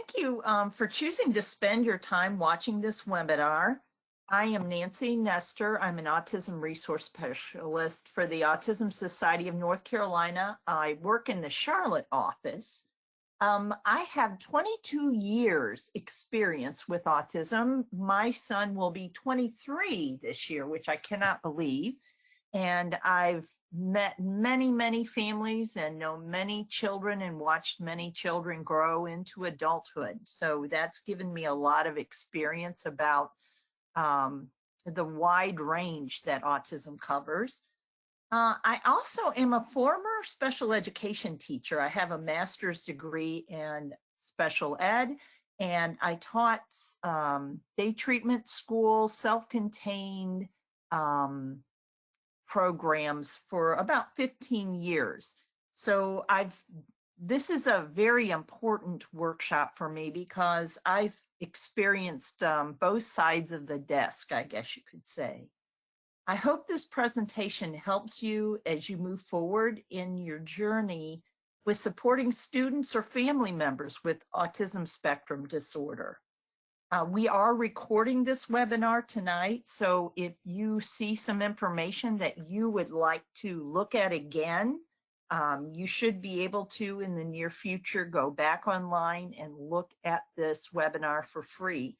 Thank you for choosing to spend your time watching this webinar. I am Nancy Nestor. I'm an Autism Resource Specialist for the Autism Society of North Carolina. I work in the Charlotte office. I have 22 years experience with autism. My son will be 23 this year, which I cannot believe. And I've met many families and know many children and watched many children grow into adulthood. So that's given me a lot of experience about the wide range that autism covers. I also am a former special education teacher. I have a master's degree in special ed, and I taught day treatment school, self-contained programs for about 15 years. So this is a very important workshop for me because I've experienced both sides of the desk, I guess you could say. I hope this presentation helps you as you move forward in your journey with supporting students or family members with autism spectrum disorder. We are recording this webinar tonight, so if you see some information that you would like to look at again, you should be able to, in the near future, go back online and look at this webinar for free.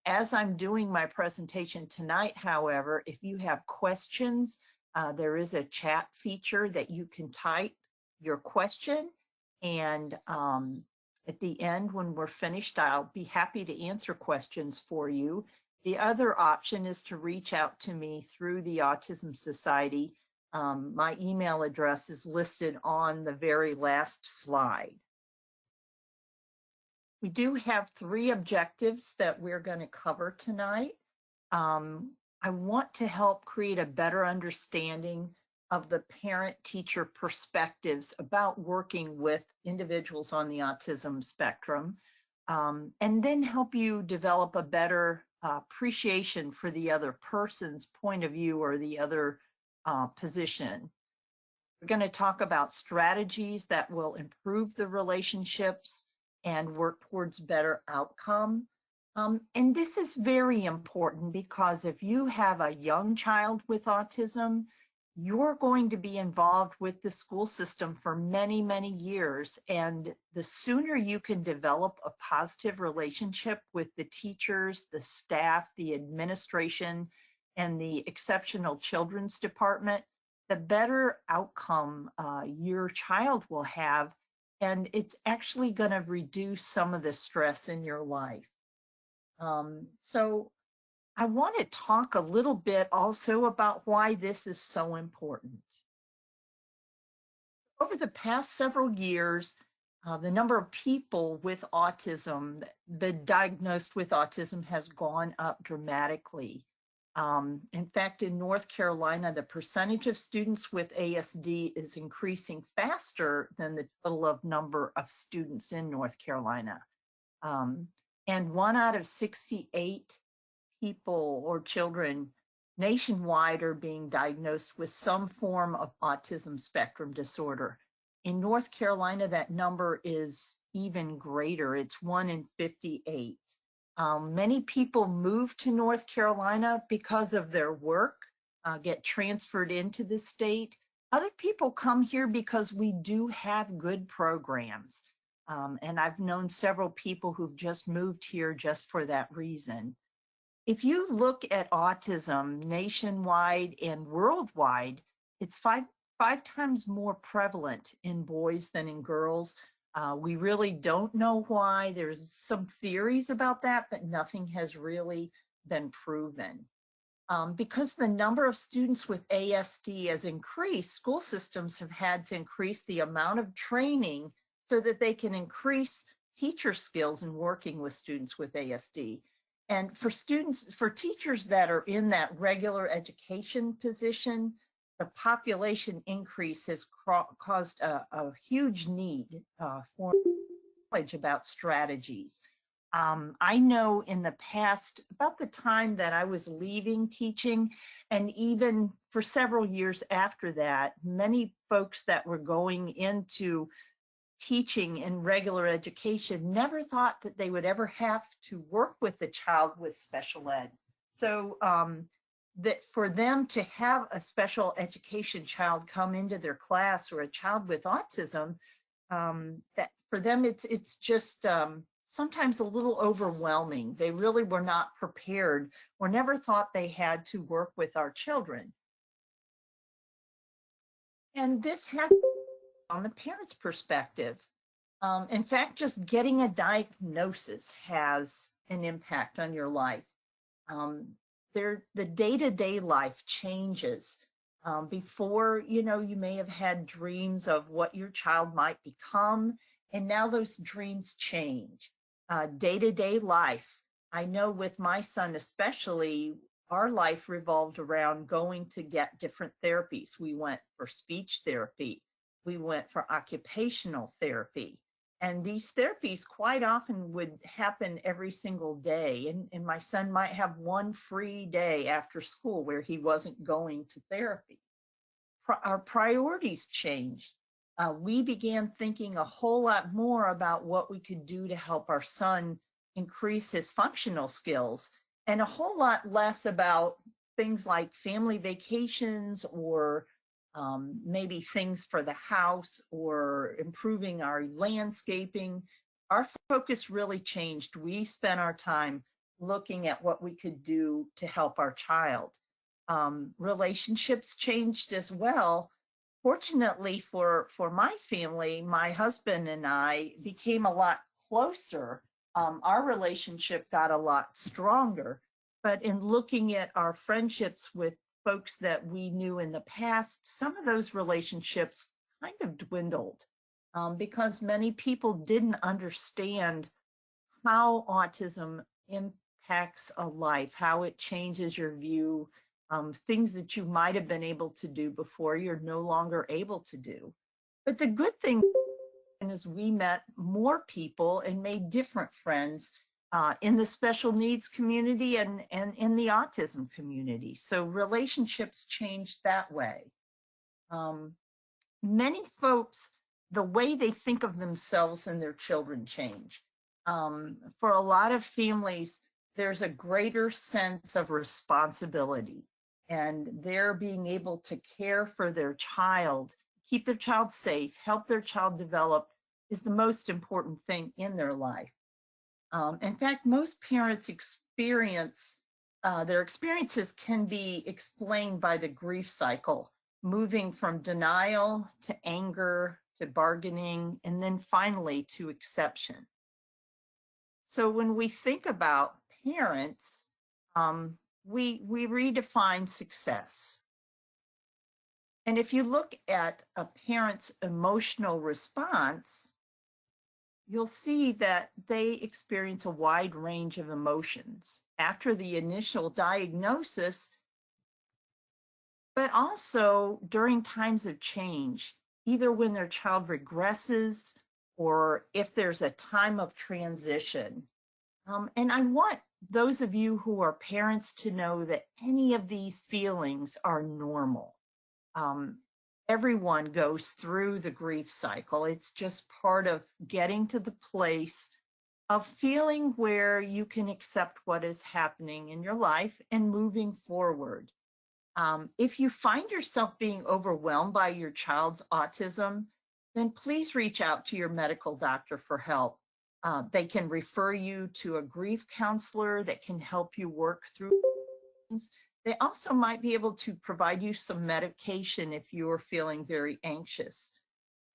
As I'm doing my presentation tonight, however, if you have questions, there is a chat feature that you can type your question, and at the end, when we're finished, I'll be happy to answer questions for you. The other option is to reach out to me through the Autism Society. My email address is listed on the very last slide. We do have 3 objectives that we're going to cover tonight. I want to help create a better understanding of the parent-teacher perspectives about working with individuals on the autism spectrum, and then help you develop a better appreciation for the other person's point of view or the other position. We're going to talk about strategies that will improve the relationships and work towards better outcome. And this is very important because if you have a young child with autism, you're going to be involved with the school system for many years. And the sooner you can develop a positive relationship with the teachers, the staff, the administration, and the exceptional children's department, the better outcome your child will have. And it's actually going to reduce some of the stress in your life. So I want to talk a little bit also about why this is so important. Over the past several years, the number of people with autism, diagnosed with autism, has gone up dramatically. In fact, in North Carolina, the percentage of students with ASD is increasing faster than the total number of students in North Carolina. And 1 out of 68 people or children nationwide are being diagnosed with some form of autism spectrum disorder. In North Carolina, that number is even greater. It's 1 in 58. Many people move to North Carolina because of their work, get transferred into the state. Other people come here because we do have good programs. And I've known several people who've just moved here just for that reason. If you look at autism nationwide and worldwide, it's five times more prevalent in boys than in girls. We really don't know why. There's some theories about that, but nothing has really been proven. Because the number of students with ASD has increased, school systems have had to increase the amount of training so that they can increase teacher skills in working with students with ASD. And for teachers that are in that regular education position, the population increase has caused a huge need for knowledge about strategies. I know in the past, about the time that I was leaving teaching, and even for several years after that, many folks that were going into teaching in regular education never thought that they would ever have to work with a child with special ed. So that for them to have a special education child come into their class, or a child with autism, that for them it's just sometimes a little overwhelming. They really were not prepared, or never thought they had to work with our children. And this has on the parent's perspective. In fact, just getting a diagnosis has an impact on your life. The day-to-day life changes. Before, you may have had dreams of what your child might become, and now those dreams change. Day-to-day life, I know with my son especially, our life revolved around going to get different therapies. We went for speech therapy. We went for occupational therapy. And these therapies quite often would happen every single day. And my son might have one free day after school where he wasn't going to therapy. Our priorities changed. We began thinking a whole lot more about what we could do to help our son increase his functional skills, and a whole lot less about things like family vacations, or maybe things for the house, or improving our landscaping. Our focus really changed. We spent our time looking at what we could do to help our child. Relationships changed as well. Fortunately for my family, my husband and I became a lot closer. Our relationship got a lot stronger. But in looking at our friendships with folks that we knew in the past, some of those relationships kind of dwindled because many people didn't understand how autism impacts a life, how it changes your view, things that you might have been able to do before you're no longer able to do. But the good thing is we met more people and made different friends in the special needs community and in the autism community. So relationships changed that way. Many folks, the way they think of themselves and their children change. For a lot of families, there's a greater sense of responsibility, and they're being able to care for their child, keep their child safe, help their child develop is the most important thing in their life. In fact, most parents experience, their experiences can be explained by the grief cycle, moving from denial to anger to bargaining, and then finally to exception. So when we think about parents, we redefine success. And if you look at a parent's emotional response, you'll see that they experience a wide range of emotions after the initial diagnosis, but also during times of change, either when their child regresses or if there's a time of transition. And I want those of you who are parents to know that any of these feelings are normal. Everyone goes through the grief cycle. It's just part of getting to the place of feeling where you can accept what is happening in your life and moving forward. If you find yourself being overwhelmed by your child's autism, then please reach out to your medical doctor for help. They can refer you to a grief counselor that can help you work through things. They also might be able to provide you some medication if you're feeling very anxious.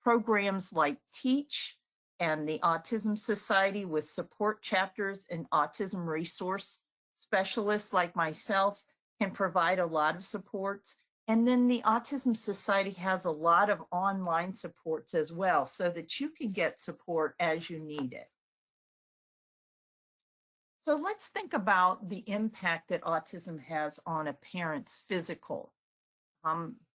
Programs like Teach and the Autism Society with support chapters and Autism Resource Specialists like myself can provide a lot of supports. And then the Autism Society has a lot of online supports as well, so that you can get support as you need it. So let's think about the impact that autism has on a parent's physical.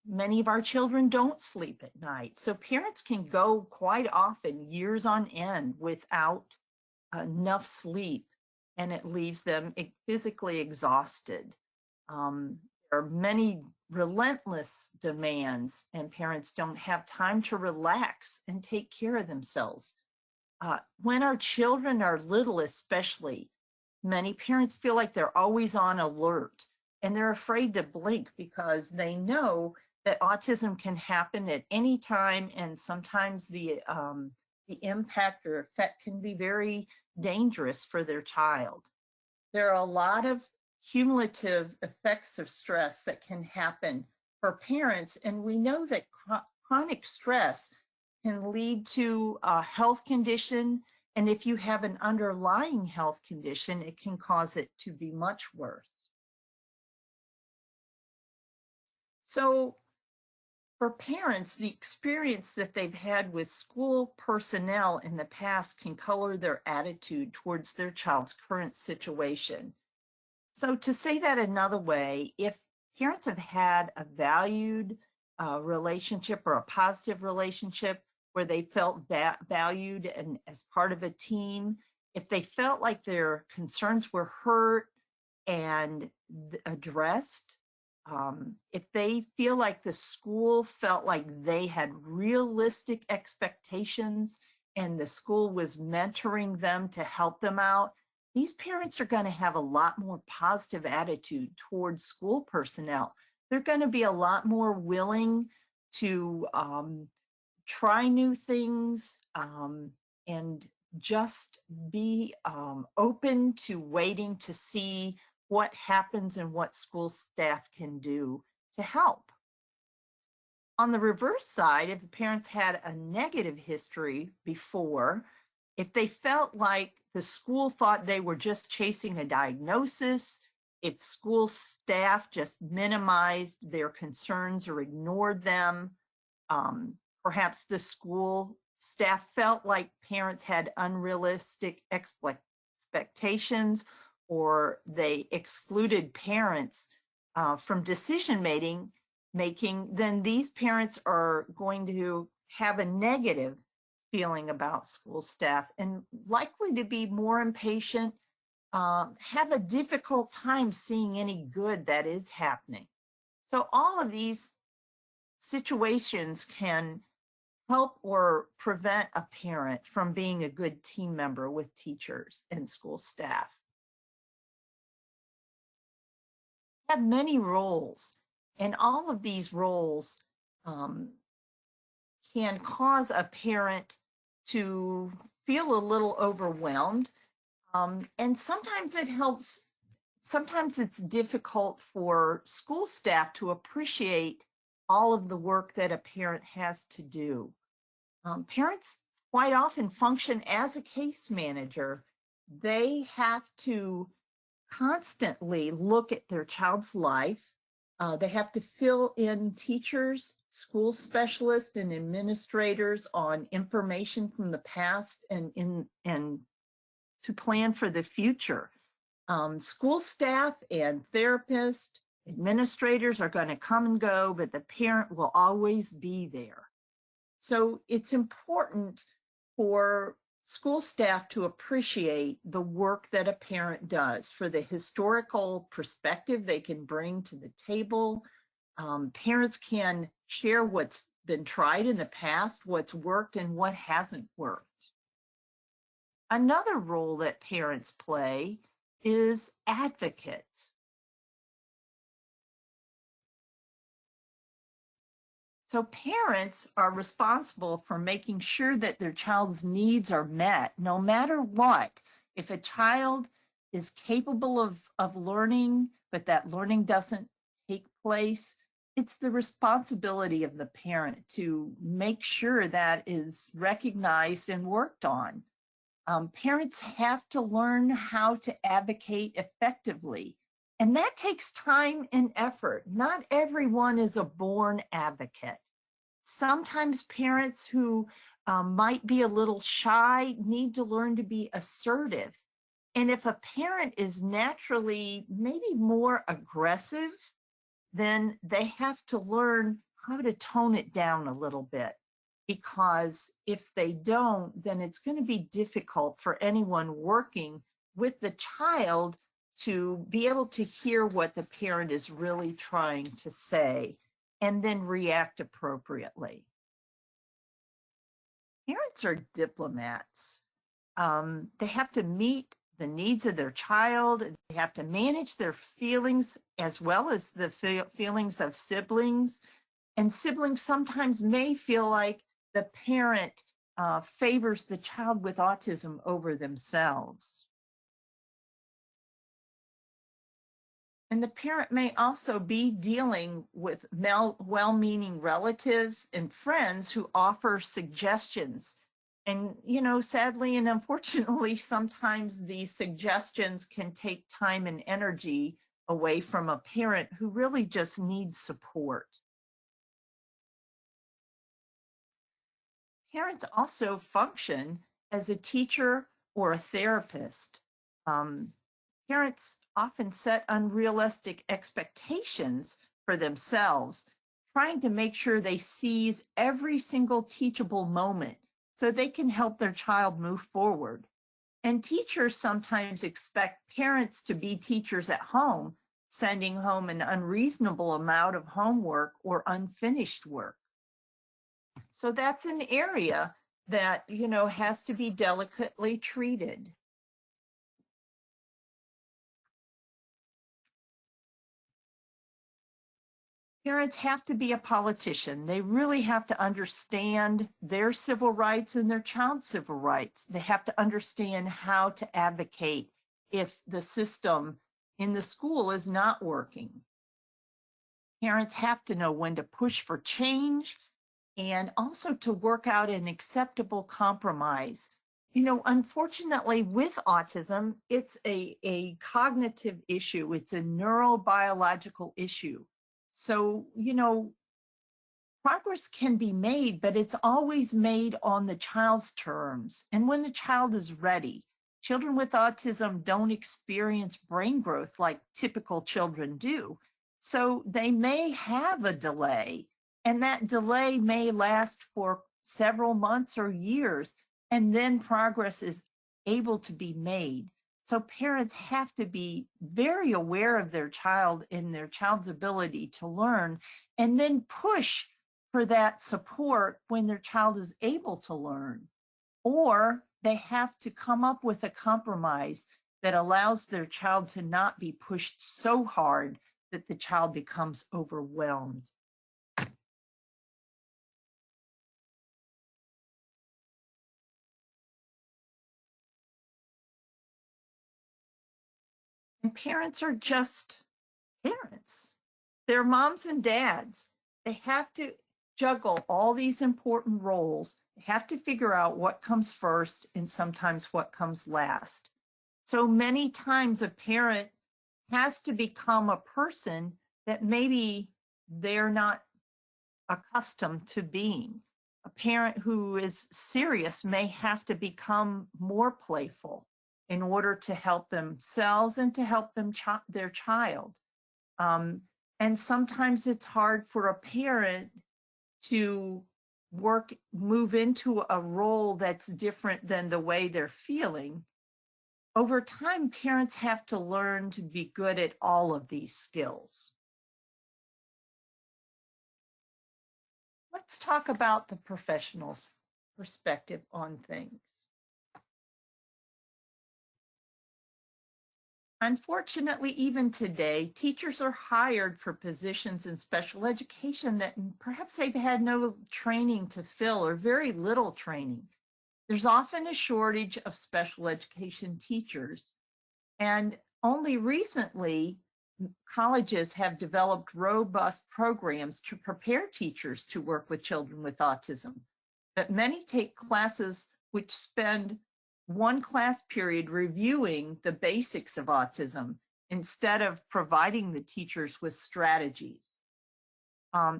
Many of our children don't sleep at night, so parents can go quite often years on end without enough sleep, and it leaves them physically exhausted. There are many relentless demands, and parents don't have time to relax and take care of themselves. When our children are little, especially, many parents feel like they're always on alert and they're afraid to blink because they know that autism can happen at any time, and sometimes the impact or effect can be very dangerous for their child. There are a lot of cumulative effects of stress that can happen for parents, and we know that chronic stress can lead to a health condition, and if you have an underlying health condition, it can cause it to be much worse. So for parents, the experience that they've had with school personnel in the past can color their attitude towards their child's current situation. So to say that another way, if parents have had a valued relationship or a positive relationship where they felt valued and as part of a team, if they felt like their concerns were heard and addressed, if they feel like the school felt like they had realistic expectations and the school was mentoring them to help them out, these parents are going to have a lot more positive attitude towards school personnel. They're going to be a lot more willing to try new things and just be open to waiting to see what happens and what school staff can do to help. On the reverse side, if the parents had a negative history before, if they felt like the school thought they were just chasing a diagnosis, if school staff just minimized their concerns or ignored them, perhaps the school staff felt like parents had unrealistic expectations, or they excluded parents from decision making, then these parents are going to have a negative feeling about school staff and likely to be more impatient, have a difficult time seeing any good that is happening. So all of these situations can help or prevent a parent from being a good team member with teachers and school staff. Have many roles, and all of these roles can cause a parent to feel a little overwhelmed, and sometimes it helps. Sometimes it's difficult for school staff to appreciate all of the work that a parent has to do. Parents quite often function as a case manager. They have to constantly look at their child's life. They have to fill in teachers, school specialists, and administrators on information from the past and to plan for the future. School staff and therapists, administrators are going to come and go, but the parent will always be there. So it's important for school staff to appreciate the work that a parent does, for the historical perspective they can bring to the table. Parents can share what's been tried in the past, what's worked and what hasn't worked. Another role that parents play is advocates. So parents are responsible for making sure that their child's needs are met, no matter what. If a child is capable of learning, but that learning doesn't take place, it's the responsibility of the parent to make sure that is recognized and worked on. Parents have to learn how to advocate effectively, and that takes time and effort. Not everyone is a born advocate. Sometimes parents who might be a little shy need to learn to be assertive. And if a parent is naturally maybe more aggressive, then they have to learn how to tone it down a little bit. Because if they don't, then it's going to be difficult for anyone working with the child to be able to hear what the parent is really trying to say and then react appropriately. Parents are diplomats. They have to meet the needs of their child. They have to manage their feelings as well as the feelings of siblings. And siblings sometimes may feel like the parent favors the child with autism over themselves. And the parent may also be dealing with well-meaning relatives and friends who offer suggestions. And, you know, sadly and unfortunately, sometimes these suggestions can take time and energy away from a parent who really just needs support. Parents also function as a teacher or a therapist. Parents often set unrealistic expectations for themselves, trying to make sure they seize every single teachable moment so they can help their child move forward. And teachers sometimes expect parents to be teachers at home, sending home an unreasonable amount of homework or unfinished work. So that's an area that, you know, has to be delicately treated. Parents have to be a politician. They really have to understand their civil rights and their child's civil rights. They have to understand how to advocate if the system in the school is not working. Parents have to know when to push for change and also to work out an acceptable compromise. You know, unfortunately, with autism, it's a cognitive issue. It's a neurobiological issue. So, you know, progress can be made, but it's always made on the child's terms and when the child is ready. Children with autism don't experience brain growth like typical children do. So they may have a delay, and that delay may last for several months or years, and then progress is able to be made. So parents have to be very aware of their child and their child's ability to learn, and then push for that support when their child is able to learn. Or they have to come up with a compromise that allows their child to not be pushed so hard that the child becomes overwhelmed. And parents are just parents. They're moms and dads. They have to juggle all these important roles. They have to figure out what comes first and sometimes what comes last. So many times a parent has to become a person that maybe they're not accustomed to being. A parent who is serious may have to become more playful in order to help themselves and to help their child. And sometimes it's hard for a parent to move into a role that's different than the way they're feeling. Over time, parents have to learn to be good at all of these skills. Let's talk about the professional's perspective on things. Unfortunately, even today, teachers are hired for positions in special education that perhaps they've had no training to fill or very little training. There's often a shortage of special education teachers, and only recently, colleges have developed robust programs to prepare teachers to work with children with autism. But many take classes which spend one class period reviewing the basics of autism instead of providing the teachers with strategies.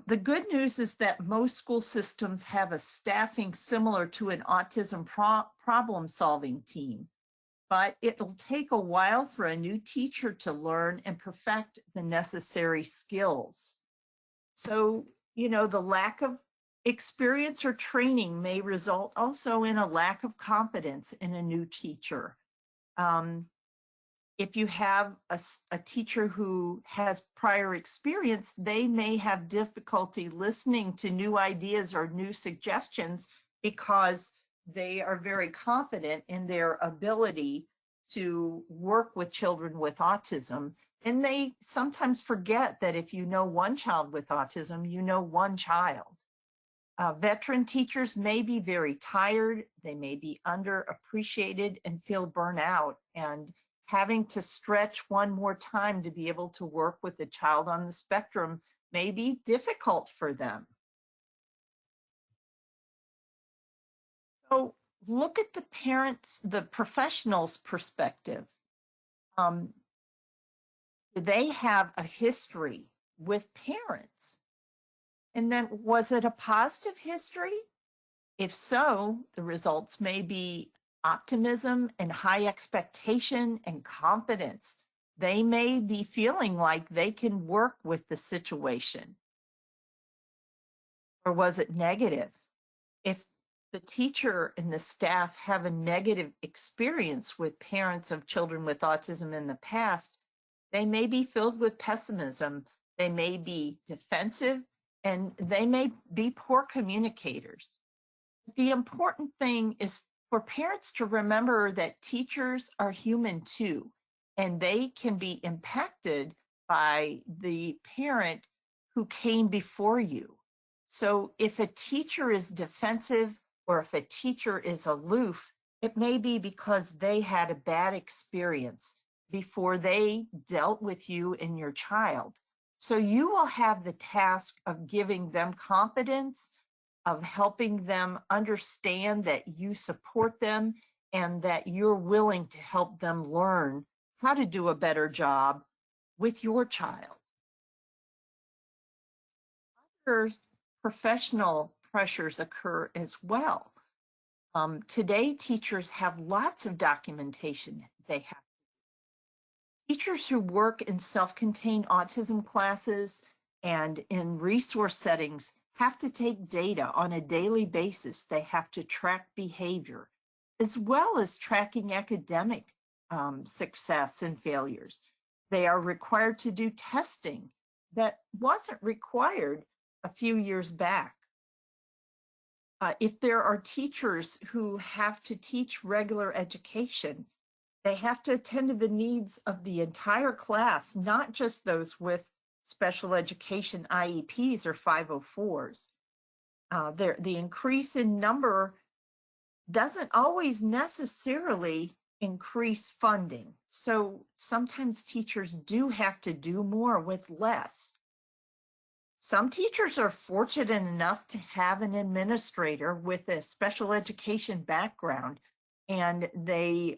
The good news is that most school systems have a staffing similar to an autism problem-solving team, but it'll take a while for a new teacher to learn and perfect the necessary skills. So, you know, the lack of experience or training may result also in a lack of confidence in a new teacher. if you have a teacher who has prior experience, they may have difficulty listening to new ideas or new suggestions because they are very confident in their ability to work with children with autism. And they sometimes forget that if you know one child with autism, you know one child. Veteran teachers may be very tired, they may be underappreciated and feel burnout, and having to stretch one more time to be able to work with a child on the spectrum may be difficult for them. So look at the parents, the professionals' perspective. Do they have a history with parents? And then was it a positive history? If so, the results may be optimism and high expectation and confidence. They may be feeling like they can work with the situation. Or was it negative? If the teacher and the staff have a negative experience with parents of children with autism in the past, they may be filled with pessimism, they may be defensive, and they may be poor communicators. The important thing is for parents to remember that teachers are human too, and they can be impacted by the parent who came before you. So if a teacher is defensive or if a teacher is aloof, it may be because they had a bad experience before they dealt with you and your child. So you will have the task of giving them confidence, of helping them understand that you support them and that you're willing to help them learn how to do a better job with your child. Other professional pressures occur as well. Today, teachers have lots of documentation they have. Teachers who work in self-contained autism classes and in resource settings have to take data on a daily basis. They have to track behavior, as well as tracking academic success and failures. They are required to do testing that wasn't required a few years back. If there are teachers who have to teach regular education, they have to attend to the needs of the entire class, not just those with special education IEPs or 504s. The increase in number doesn't always necessarily increase funding. So sometimes teachers do have to do more with less. Some teachers are fortunate enough to have an administrator with a special education background, and they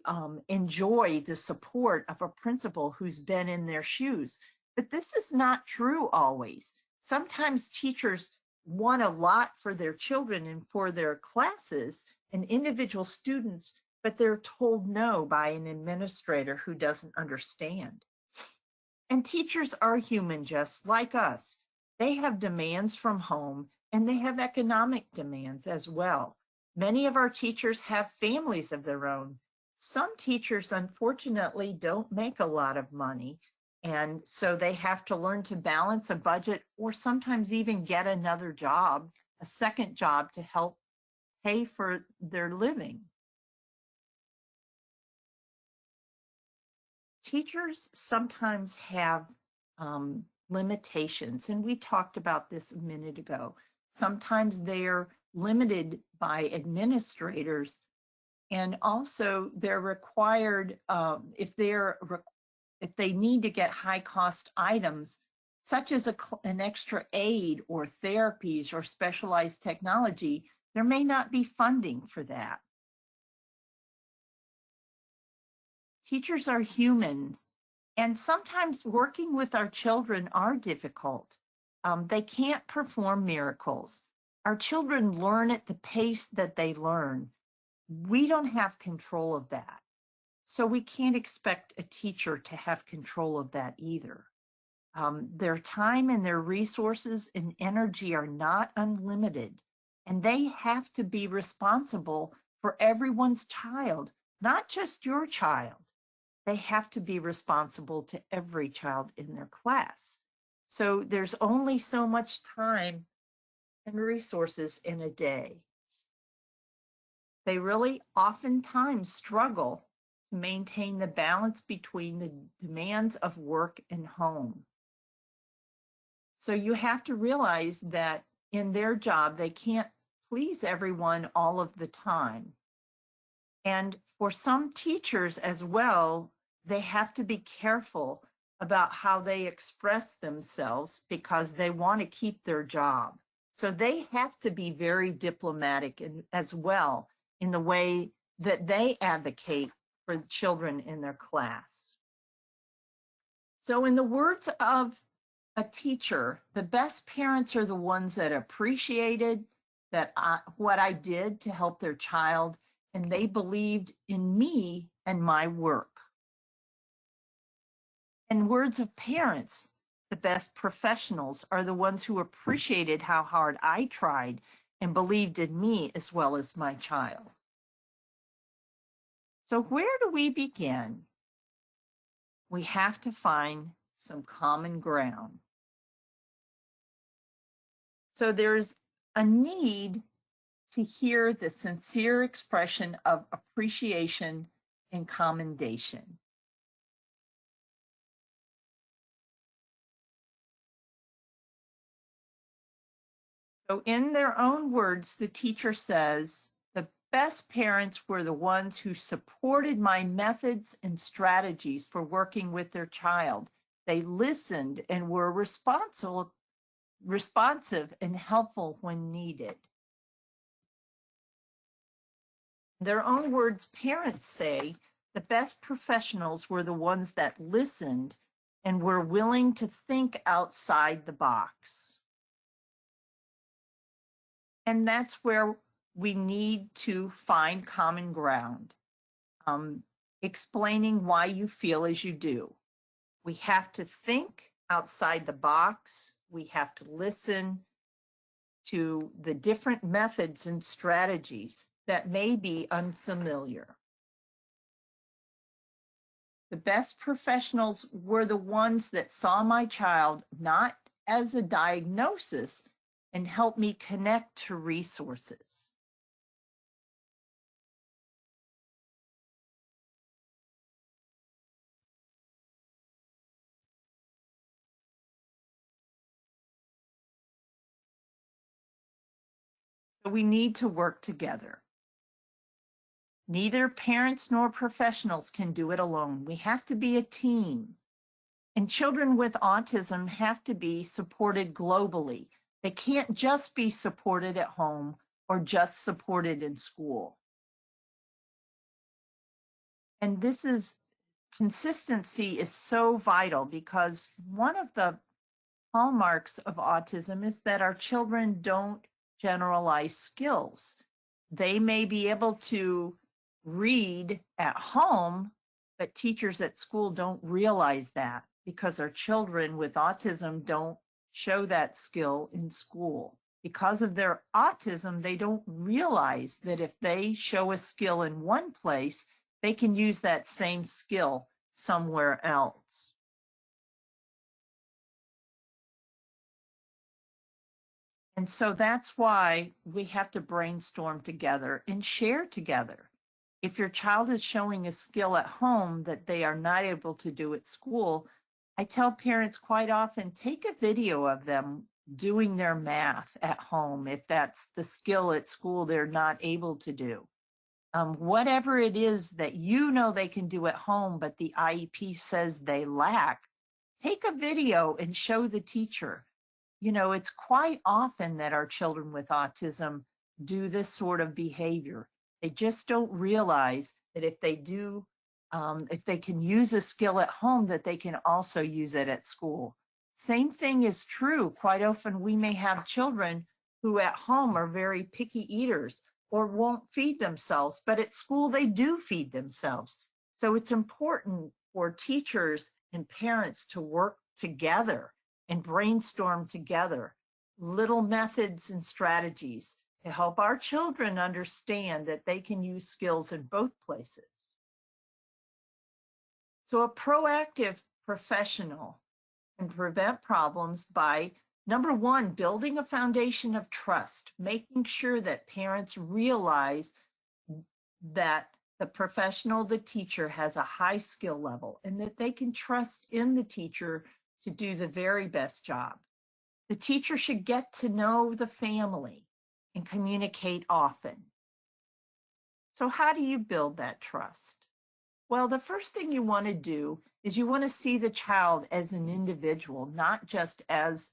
enjoy the support of a principal who's been in their shoes. But this is not true always. Sometimes teachers want a lot for their children and for their classes and individual students, but they're told no by an administrator who doesn't understand. And teachers are human just like us. They have demands from home and they have economic demands as well. Many of our teachers have families of their own. Some teachers, unfortunately, don't make a lot of money, and so they have to learn to balance a budget or sometimes even get another job, a second job to help pay for their living. Teachers sometimes have limitations, and we talked about this a minute ago. Sometimes they're limited by administrators, and also they're required, if they need to get high cost items, such as an extra aid or therapies or specialized technology, there may not be funding for that. Teachers are humans, and sometimes working with our children are difficult. They can't perform miracles. Our children learn at the pace that they learn. We don't have control of that. So we can't expect a teacher to have control of that either. Their time and their resources and energy are not unlimited, and they have to be responsible for everyone's child, not just your child. they have to be responsible to every child in their class. So there's only so much time and resources in a day. They really oftentimes struggle to maintain the balance between the demands of work and home. So you have to realize that in their job, they can't please everyone all of the time. And for some teachers as well, they have to be careful about how they express themselves because they want to keep their job. So they have to be very diplomatic as well in the way that they advocate for the children in their class. So in the words of a teacher, the best parents are the ones that appreciated what I did to help their child, and they believed in me and my work. In words of parents, the best professionals are the ones who appreciated how hard I tried and believed in me as well as my child. So where do we begin? We have to find some common ground. So there's a need to hear the sincere expression of appreciation and commendation. So in their own words, the teacher says, the best parents were the ones who supported my methods and strategies for working with their child. They listened and were responsive and helpful when needed. In their own words, parents say, the best professionals were the ones that listened and were willing to think outside the box. And that's where we need to find common ground, explaining why you feel as you do. We have to think outside the box. We have to listen to the different methods and strategies that may be unfamiliar. The best professionals were the ones that saw my child not as a diagnosis and helped me connect to resources. So we need to work together. Neither parents nor professionals can do it alone. We have to be a team. And children with autism have to be supported globally. They can't just be supported at home or just supported in school. And consistency is so vital because one of the hallmarks of autism is that our children don't generalize skills. They may be able to read at home, but teachers at school don't realize that because our children with autism don't show that skill in school. Because of their autism, they don't realize that if they show a skill in one place, they can use that same skill somewhere else. And so that's why we have to brainstorm together and share together. If your child is showing a skill at home that they are not able to do at school, I tell parents quite often, take a video of them doing their math at home if that's the skill at school they're not able to do. Whatever it is that you know they can do at home, but the IEP says they lack, take a video and show the teacher. You know, it's quite often that our children with autism do this sort of behavior. They just don't realize that if they can use a skill at home, that they can also use it at school. Same thing is true. Quite often we may have children who at home are very picky eaters or won't feed themselves, but at school they do feed themselves. So it's important for teachers and parents to work together and brainstorm together little methods and strategies to help our children understand that they can use skills in both places. So a proactive professional can prevent problems by, number one, building a foundation of trust, making sure that parents realize that the professional, the teacher, has a high skill level and that they can trust in the teacher to do the very best job. The teacher should get to know the family and communicate often. So how do you build that trust? Well, the first thing you want to do is you want to see the child as an individual, not just as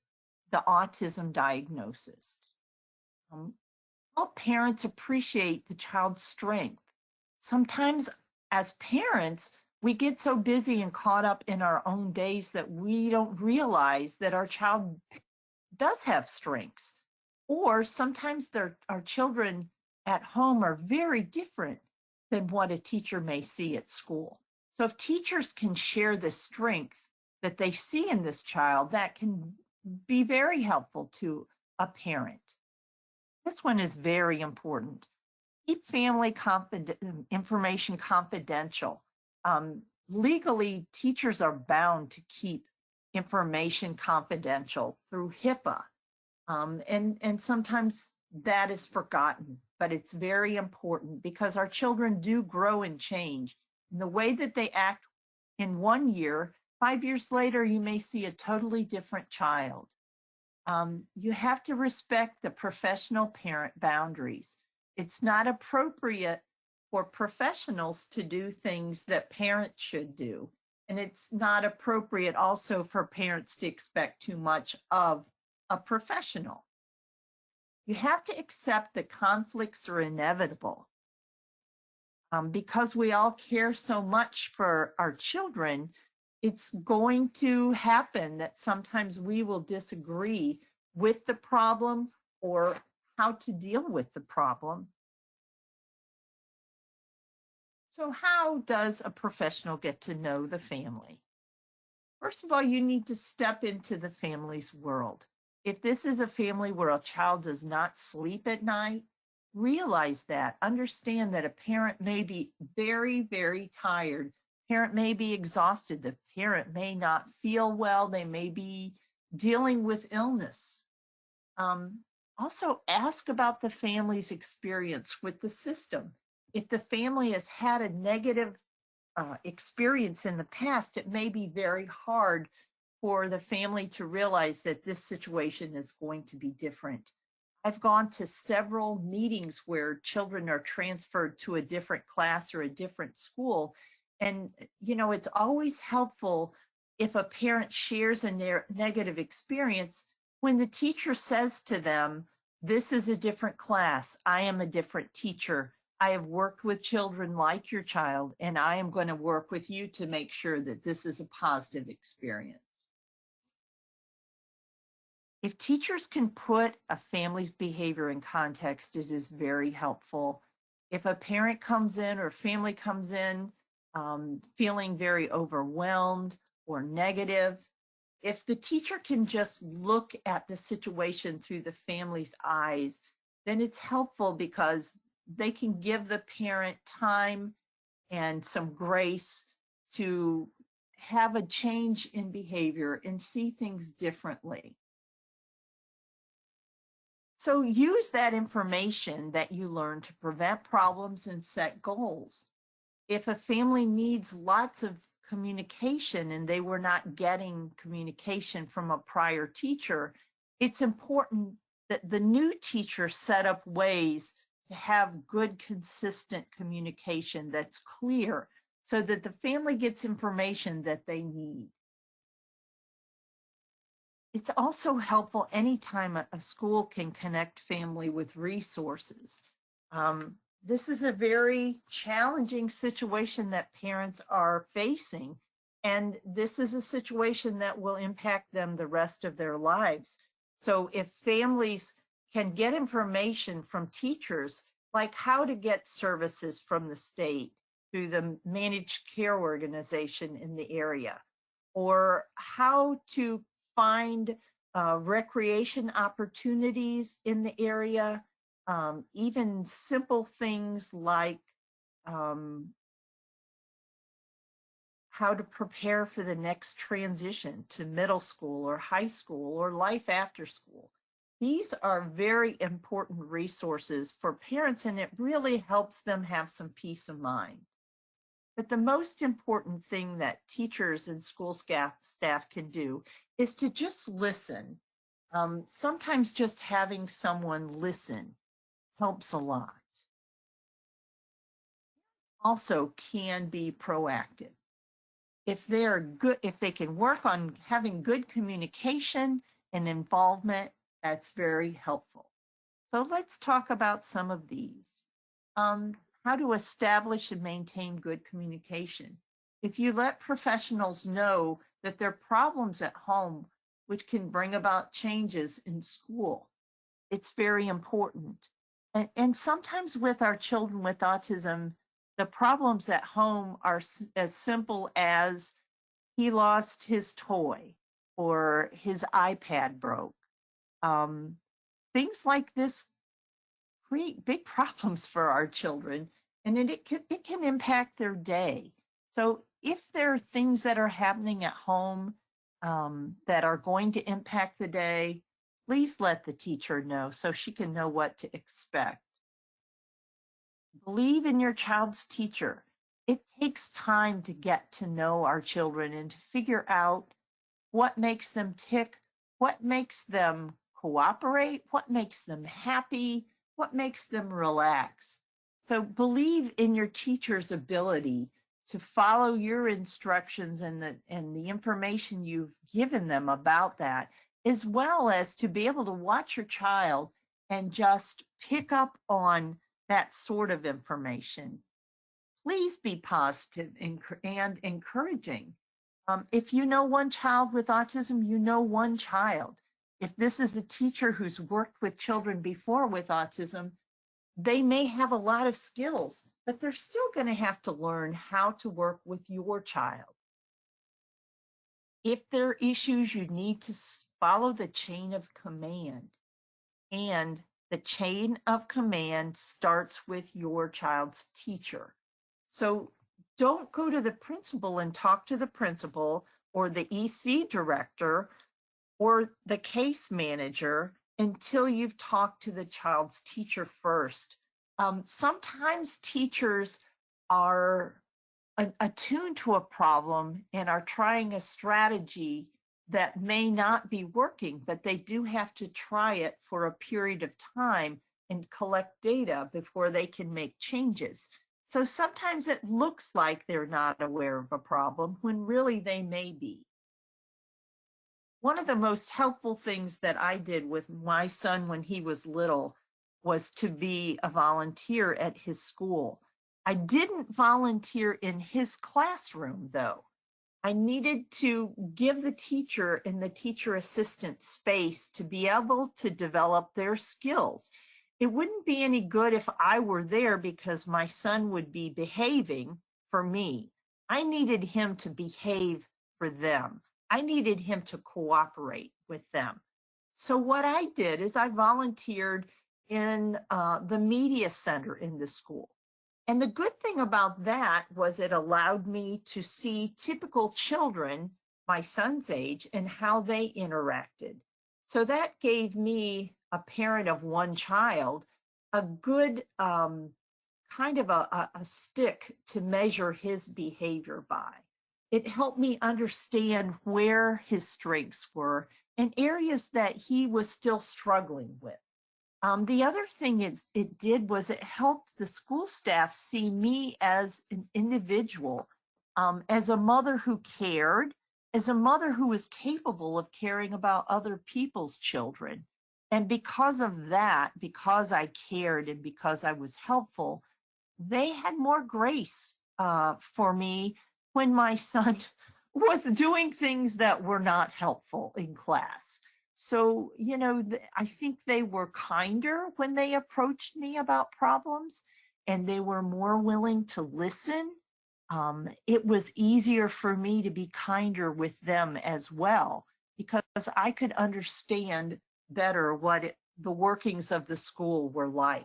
the autism diagnosis. All parents appreciate the child's strength. Sometimes as parents, we get so busy and caught up in our own days that we don't realize that our child does have strengths. Or sometimes our children at home are very different than what a teacher may see at school. So if teachers can share the strength that they see in this child, that can be very helpful to a parent. This one is very important. Keep family information confidential. Legally, teachers are bound to keep information confidential through HIPAA. And sometimes that is forgotten, but it's very important because our children do grow and change. And the way that they act in 1 year, 5 years later, you may see a totally different child. You have to respect the professional parent boundaries. It's not appropriate for professionals to do things that parents should do. And it's not appropriate also for parents to expect too much of a professional. You have to accept that conflicts are inevitable. Because we all care so much for our children, it's going to happen that sometimes we will disagree with the problem or how to deal with the problem. So how does a professional get to know the family? First of all, you need to step into the family's world. If this is a family where a child does not sleep at night, realize that. Understand that a parent may be very, very tired. Parent may be exhausted. The parent may not feel well. They may be dealing with illness. Also, ask about the family's experience with the system. If the family has had a negative experience in the past, it may be very hard for the family to realize that this situation is going to be different. I've gone to several meetings where children are transferred to a different class or a different school. And, you know, it's always helpful if a parent shares a negative experience when the teacher says to them, this is a different class. I am a different teacher. I have worked with children like your child, and I am going to work with you to make sure that this is a positive experience. If teachers can put a family's behavior in context, it is very helpful. If a parent comes in or family comes in feeling very overwhelmed or negative, if the teacher can just look at the situation through the family's eyes, then it's helpful because they can give the parent time and some grace to have a change in behavior and see things differently. So use that information that you learn to prevent problems and set goals. If a family needs lots of communication and they were not getting communication from a prior teacher, it's important that the new teacher set up ways to have good, consistent communication that's clear so that the family gets information that they need. It's also helpful anytime a school can connect family with resources. This is a very challenging situation that parents are facing, and this is a situation that will impact them the rest of their lives. So if families can get information from teachers, like how to get services from the state through the managed care organization in the area, or how to find recreation opportunities in the area, even simple things like how how to prepare for the next transition to middle school or high school or life after school. These are very important resources for parents, and it really helps them have some peace of mind. But the most important thing that teachers and school staff can do is to just listen. Sometimes just having someone listen helps a lot. Also can be proactive. If they can work on having good communication and involvement, that's very helpful. So let's talk about some of these. How to establish and maintain good communication. If you let professionals know that there are problems at home which can bring about changes in school, it's very important. And sometimes with our children with autism, the problems at home are as simple as he lost his toy or his iPad broke. Things like this create big problems for our children, and it can impact their day. So if there are things that are happening at home that are going to impact the day, please let the teacher know so she can know what to expect. Believe in your child's teacher. It takes time to get to know our children and to figure out what makes them tick, what makes them cooperate, what makes them happy, what makes them relax. So believe in your teacher's ability to follow your instructions and the information you've given them about that, as well as to be able to watch your child and just pick up on that sort of information. Please be positive and encouraging. If you know one child with autism, you know one child. If this is a teacher who's worked with children before with autism, they may have a lot of skills, but they're still going to have to learn how to work with your child. If there are issues, you need to follow the chain of command. And the chain of command starts with your child's teacher. So don't go to the principal and talk to the principal or the EC director or the case manager until you've talked to the child's teacher first. Sometimes teachers are attuned to a problem and are trying a strategy that may not be working, but they do have to try it for a period of time and collect data before they can make changes. So sometimes it looks like they're not aware of a problem when really they may be. One of the most helpful things that I did with my son when he was little was to be a volunteer at his school. I didn't volunteer in his classroom, though. I needed to give the teacher and the teacher assistant space to be able to develop their skills. It wouldn't be any good if I were there because my son would be behaving for me. I needed him to behave for them. I needed him to cooperate with them. So what I did is I volunteered in the media center in the school. And the good thing about that was it allowed me to see typical children, my son's age, and how they interacted. So that gave me, a parent of one child, a good kind of a stick to measure his behavior by. It helped me understand where his strengths were and areas that he was still struggling with. The other thing it did was it helped the school staff see me as an individual, as a mother who cared, as a mother who was capable of caring about other people's children. And because of that, because I cared and because I was helpful, they had more grace for me when my son was doing things that were not helpful in class. So, you know, I think they were kinder when they approached me about problems, and they were more willing to listen. It was easier for me to be kinder with them as well, because I could understand better what the workings of the school were like.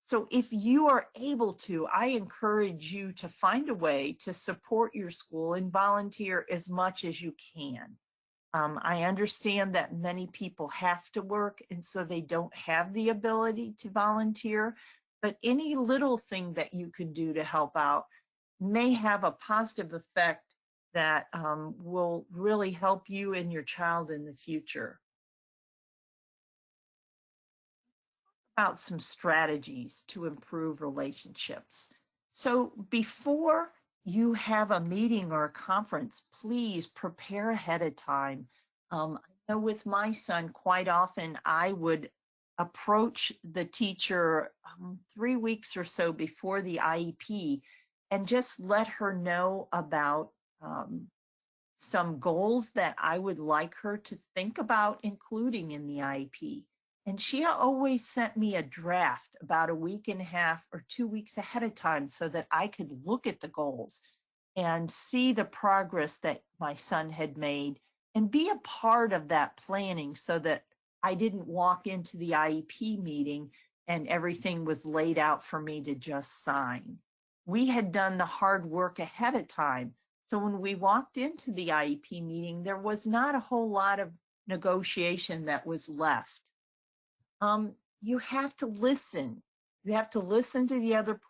So if you are able to, I encourage you to find a way to support your school and volunteer as much as you can. I understand that many people have to work and so they don't have the ability to volunteer, but any little thing that you can do to help out may have a positive effect that will really help you and your child in the future. About some strategies to improve relationships. So before you have a meeting or a conference, please prepare ahead of time. I know with my son, quite often I would approach the teacher 3 weeks or so before the IEP and just let her know about some goals that I would like her to think about including in the IEP. And she always sent me a draft about a week and a half or 2 weeks ahead of time so that I could look at the goals and see the progress that my son had made and be a part of that planning so that I didn't walk into the IEP meeting and everything was laid out for me to just sign. We had done the hard work ahead of time. So when we walked into the IEP meeting, there was not a whole lot of negotiation that was left. You have to listen. You have to listen to the other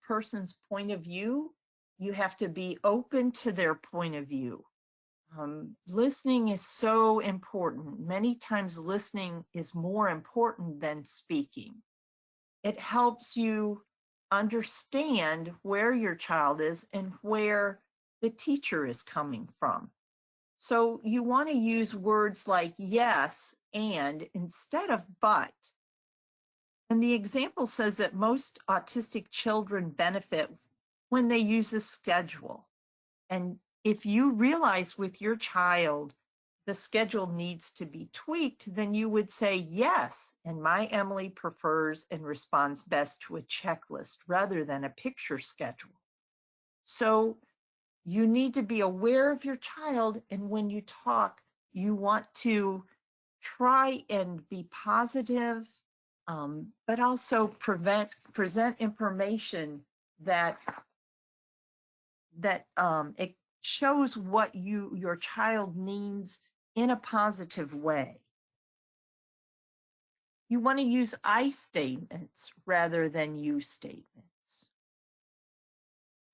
person's point of view. You have to be open to their point of view. Listening is so important. Many times listening is more important than speaking. It helps you understand where your child is and where the teacher is coming from. So you want to use words like yes and instead of but. And the example says that most autistic children benefit when they use a schedule. And if you realize with your child the schedule needs to be tweaked, then you would say yes. And my Emily prefers and responds best to a checklist rather than a picture schedule. So you need to be aware of your child. And when you talk, you want to try and be positive, but also present information that it shows what your child needs in a positive way. You want to use I statements rather than you statements.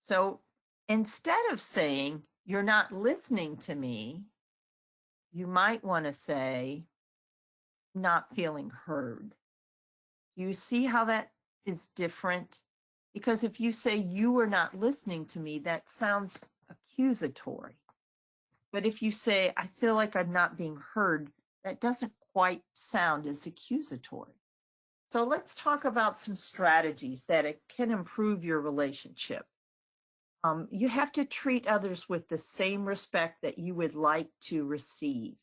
So instead of saying, you're not listening to me, you might want to say, not feeling heard. You see how that is different? Because if you say you are not listening to me, that sounds accusatory. But if you say, I feel like I'm not being heard, that doesn't quite sound as accusatory. So let's talk about some strategies that can improve your relationship. You have to treat others with the same respect that you would like to receive.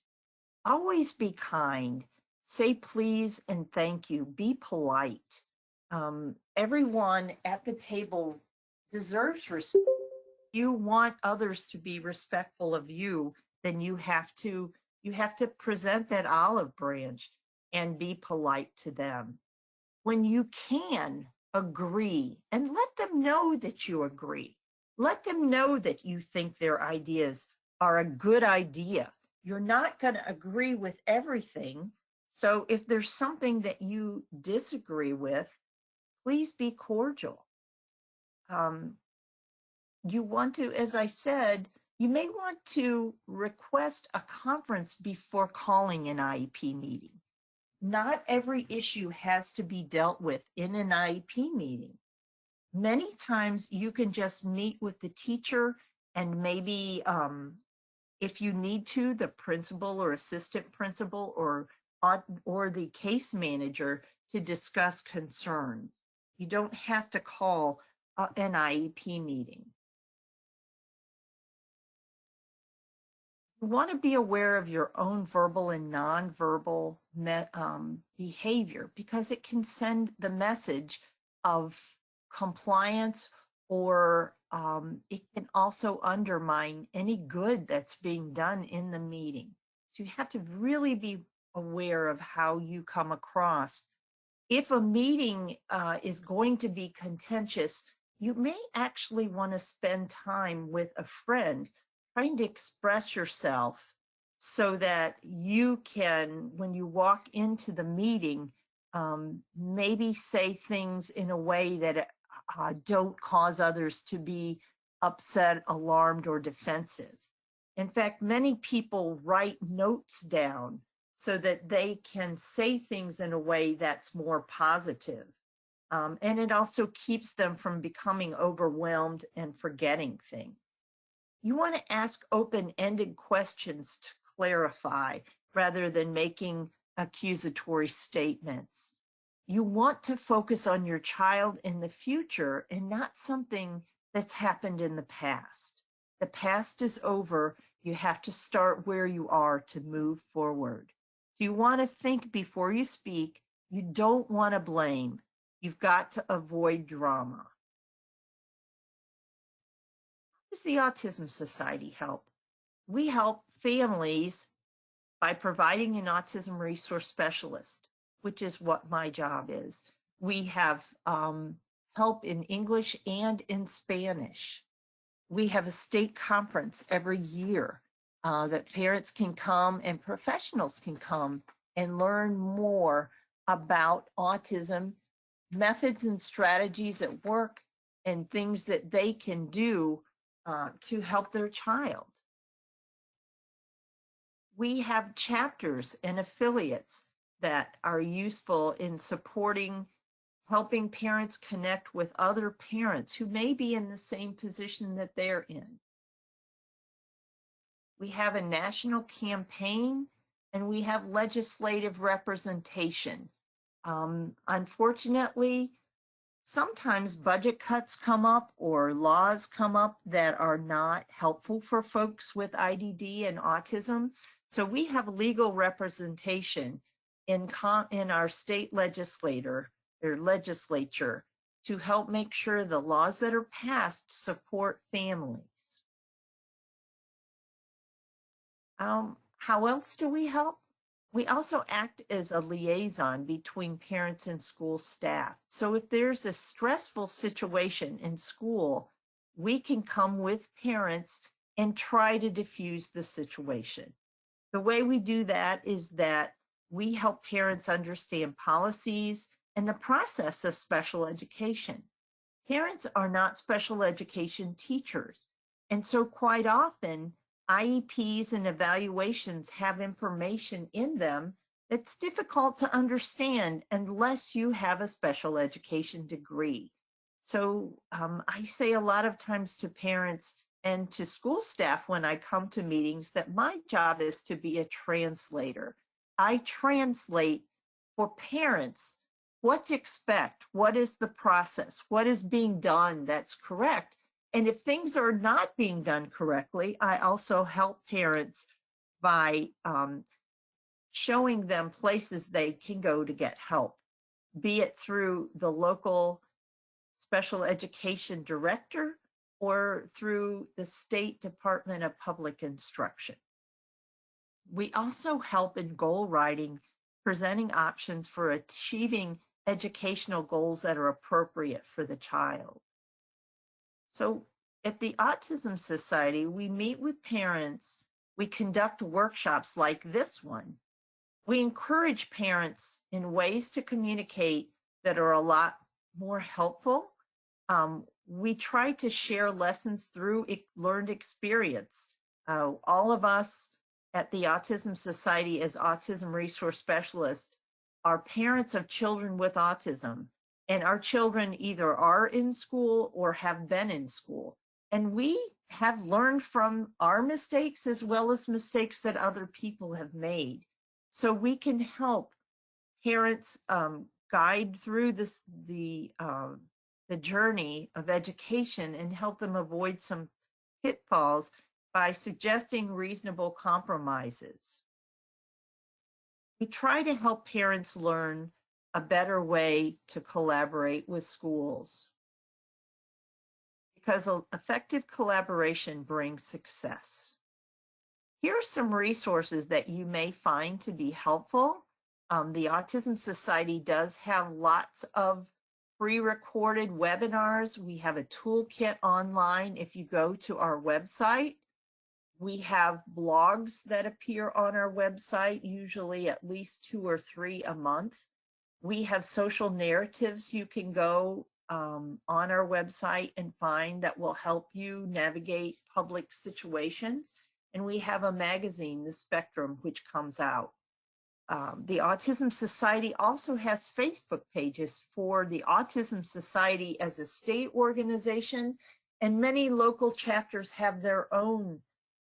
Always be kind. Say please and thank you. Be polite. Everyone at the table deserves respect. If you want others to be respectful of you, then you have to present that olive branch and be polite to them. When you can, agree and let them know that you agree. Let them know that you think their ideas are a good idea. You're not going to agree with everything. So if there's something that you disagree with, please be cordial. You want to, as I said, you may want to request a conference before calling an IEP meeting. Not every issue has to be dealt with in an IEP meeting. Many times you can just meet with the teacher and maybe if you need to, the principal or assistant principal or the case manager to discuss concerns. You don't have to call an IEP meeting. You want to be aware of your own verbal and nonverbal behavior because it can send the message of compliance or it can also undermine any good that's being done in the meeting. So you have to really be aware of how you come across. If a meeting is going to be contentious, you may actually want to spend time with a friend trying to express yourself so that you can, when you walk into the meeting, maybe say things in a way that don't cause others to be upset, alarmed, or defensive. In fact, many people write notes down so that they can say things in a way that's more positive. And it also keeps them from becoming overwhelmed and forgetting things. You want to ask open-ended questions to clarify rather than making accusatory statements. You want to focus on your child in the future and not something that's happened in the past. The past is over. You have to start where you are to move forward. So you want to think before you speak. You don't want to blame. You've got to avoid drama. How does the Autism Society help? We help families by providing an autism resource specialist, which is what my job is. We have help in English and in Spanish. We have a state conference every year that parents can come and professionals can come and learn more about autism, methods and strategies at work, and things that they can do to help their child. We have chapters and affiliates that are useful in supporting, helping parents connect with other parents who may be in the same position that they're in. We have a national campaign and we have legislative representation. Unfortunately, sometimes budget cuts come up or laws come up that are not helpful for folks with IDD and autism. So we have legal representation in our state legislature to help make sure the laws that are passed support families. How else do we help? We also act as a liaison between parents and school staff. So if there's a stressful situation in school, we can come with parents and try to diffuse the situation. The way we do that is that we help parents understand policies and the process of special education. Parents are not special education teachers, and so quite often, IEPs and evaluations have information in them that's difficult to understand unless you have a special education degree. So I say a lot of times to parents and to school staff when I come to meetings that my job is to be a translator. I translate for parents what to expect, what is the process, what is being done that's correct. And if things are not being done correctly, I also help parents by showing them places they can go to get help, be it through the local special education director or through the State Department of Public Instruction. We also help in goal writing, presenting options for achieving educational goals that are appropriate for the child. So at the Autism Society, we meet with parents, we conduct workshops like this one. We encourage parents in ways to communicate that are a lot more helpful. We try to share lessons through learned experience. All of us at the Autism Society as Autism Resource Specialists are parents of children with autism. And our children either are in school or have been in school. And we have learned from our mistakes as well as mistakes that other people have made. So we can help parents guide through the journey of education and help them avoid some pitfalls by suggesting reasonable compromises. We try to help parents learn a better way to collaborate with schools, because effective collaboration brings success. Here are some resources that you may find to be helpful. The Autism Society does have lots of pre-recorded webinars. We have a toolkit online if you go to our website. We have blogs that appear on our website, usually at least 2 or 3 a month. We have social narratives you can go on our website and find that will help you navigate public situations. And we have a magazine, The Spectrum, which comes out. The Autism Society also has Facebook pages for the Autism Society as a state organization, and many local chapters have their own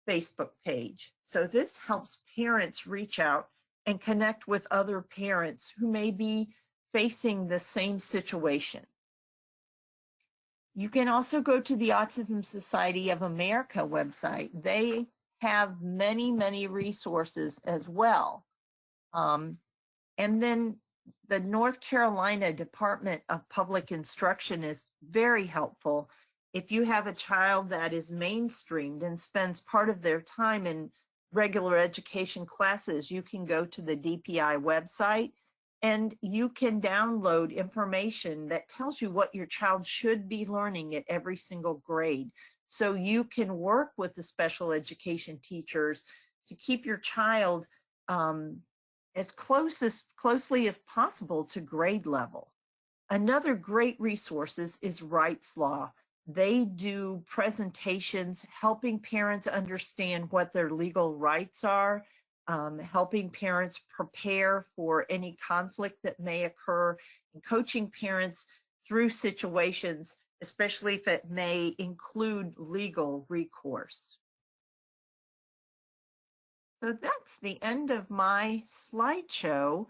Facebook page. So this helps parents reach out and connect with other parents who may be facing the same situation. You can also go to the Autism Society of America website. They have many, many resources as well. And then the North Carolina Department of Public Instruction is very helpful. If you have a child that is mainstreamed and spends part of their time in regular education classes, you can go to the DPI website and you can download information that tells you what your child should be learning at every single grade. So you can work with the special education teachers to keep your child as closely as possible to grade level. Another great resource is Rights Law. They do presentations helping parents understand what their legal rights are, helping parents prepare for any conflict that may occur, and coaching parents through situations, especially if it may include legal recourse. So that's the end of my slideshow.